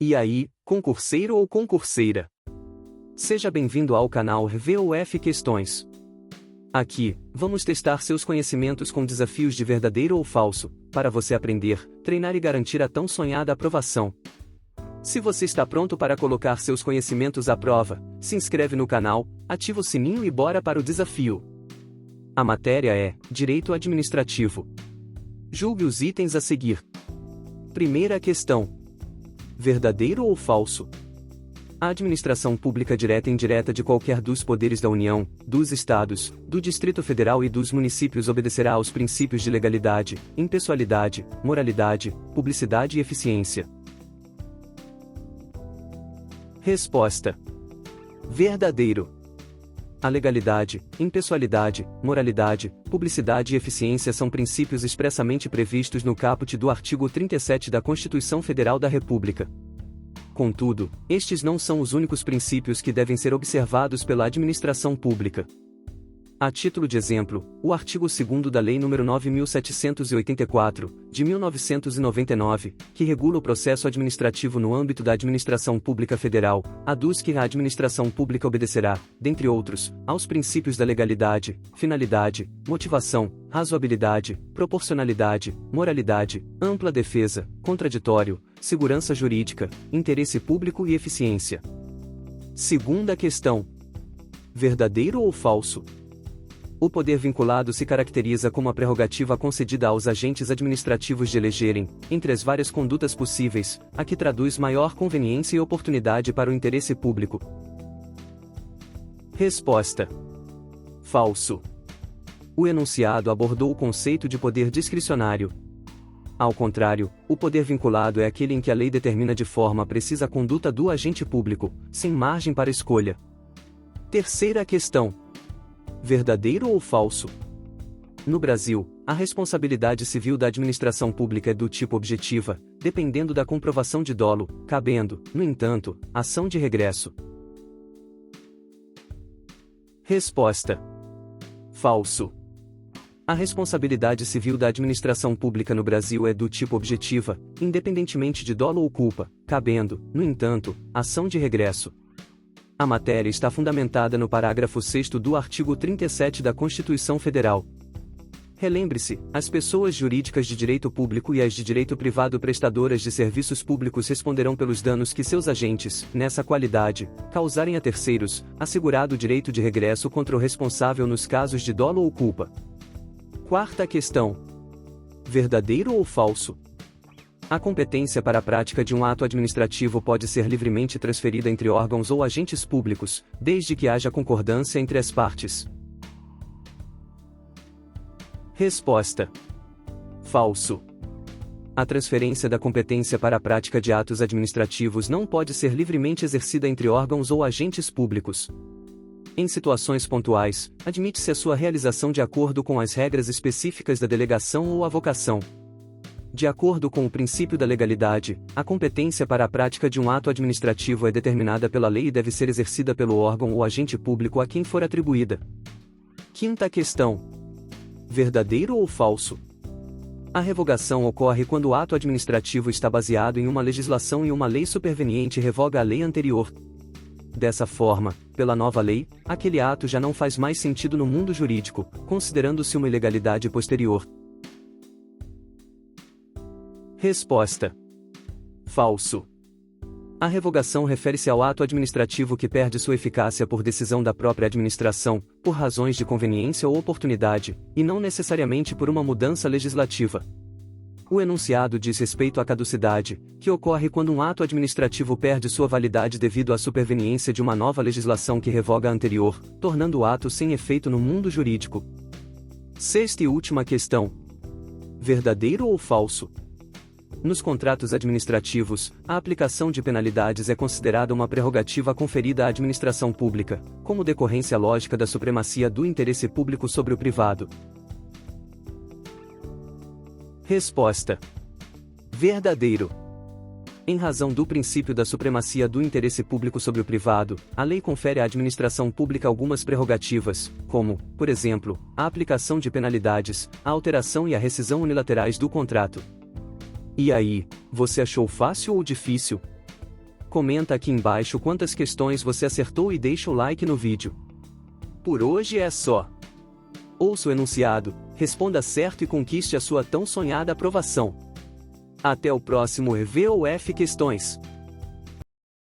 E aí, concurseiro ou concurseira? Seja bem-vindo ao canal VUF Questões. Aqui, vamos testar seus conhecimentos com desafios de verdadeiro ou falso, para você aprender, treinar e garantir a tão sonhada aprovação. Se você está pronto para colocar seus conhecimentos à prova, se inscreve no canal, ativa o sininho e bora para o desafio. A matéria é Direito Administrativo. Julgue os itens a seguir. Primeira questão. Verdadeiro ou falso? A administração pública direta e indireta de qualquer dos poderes da União, dos Estados, do Distrito Federal e dos municípios obedecerá aos princípios de legalidade, impessoalidade, moralidade, publicidade e eficiência. Resposta: verdadeiro. A legalidade, impessoalidade, moralidade, publicidade e eficiência são princípios expressamente previstos no caput do artigo 37 da Constituição Federal da República. Contudo, estes não são os únicos princípios que devem ser observados pela administração pública. A título de exemplo, o artigo 2º da Lei nº 9.784, de 1999, que regula o processo administrativo no âmbito da administração pública federal, aduz que a administração pública obedecerá, dentre outros, aos princípios da legalidade, finalidade, motivação, razoabilidade, proporcionalidade, moralidade, ampla defesa, contraditório, segurança jurídica, interesse público e eficiência. Segunda questão. Verdadeiro ou falso? O poder vinculado se caracteriza como a prerrogativa concedida aos agentes administrativos de elegerem, entre as várias condutas possíveis, a que traduz maior conveniência e oportunidade para o interesse público. Resposta: falso. O enunciado abordou o conceito de poder discricionário. Ao contrário, o poder vinculado é aquele em que a lei determina de forma precisa a conduta do agente público, sem margem para escolha. Terceira questão. Verdadeiro ou falso? No Brasil, a responsabilidade civil da administração pública é do tipo objetiva, dependendo da comprovação de dolo, cabendo, no entanto, ação de regresso. Resposta: falso. A responsabilidade civil da administração pública no Brasil é do tipo objetiva, independentemente de dolo ou culpa, cabendo, no entanto, ação de regresso. A matéria está fundamentada no parágrafo 6º do artigo 37 da Constituição Federal. Relembre-se, as pessoas jurídicas de direito público e as de direito privado prestadoras de serviços públicos responderão pelos danos que seus agentes, nessa qualidade, causarem a terceiros, assegurado o direito de regresso contra o responsável nos casos de dolo ou culpa. Quarta questão. Verdadeiro ou falso? A competência para a prática de um ato administrativo pode ser livremente transferida entre órgãos ou agentes públicos, desde que haja concordância entre as partes. Resposta: falso. A transferência da competência para a prática de atos administrativos não pode ser livremente exercida entre órgãos ou agentes públicos. Em situações pontuais, admite-se a sua realização de acordo com as regras específicas da delegação ou avocação. De acordo com o princípio da legalidade, a competência para a prática de um ato administrativo é determinada pela lei e deve ser exercida pelo órgão ou agente público a quem for atribuída. Quinta questão. Verdadeiro ou falso? A revogação ocorre quando o ato administrativo está baseado em uma legislação e uma lei superveniente revoga a lei anterior. Dessa forma, pela nova lei, aquele ato já não faz mais sentido no mundo jurídico, considerando-se uma ilegalidade posterior. Resposta: falso. A revogação refere-se ao ato administrativo que perde sua eficácia por decisão da própria administração, por razões de conveniência ou oportunidade, e não necessariamente por uma mudança legislativa. O enunciado diz respeito à caducidade, que ocorre quando um ato administrativo perde sua validade devido à superveniência de uma nova legislação que revoga a anterior, tornando o ato sem efeito no mundo jurídico. Sexta e última questão. Verdadeiro ou falso? Nos contratos administrativos, a aplicação de penalidades é considerada uma prerrogativa conferida à administração pública, como decorrência lógica da supremacia do interesse público sobre o privado. Resposta: verdadeiro. Em razão do princípio da supremacia do interesse público sobre o privado, a lei confere à administração pública algumas prerrogativas, como, por exemplo, a aplicação de penalidades, a alteração e a rescisão unilaterais do contrato. E aí, você achou fácil ou difícil? Comenta aqui embaixo quantas questões você acertou e deixa o like no vídeo. Por hoje é só. Ouça o enunciado, responda certo e conquiste a sua tão sonhada aprovação. Até o próximo EVOF Questões.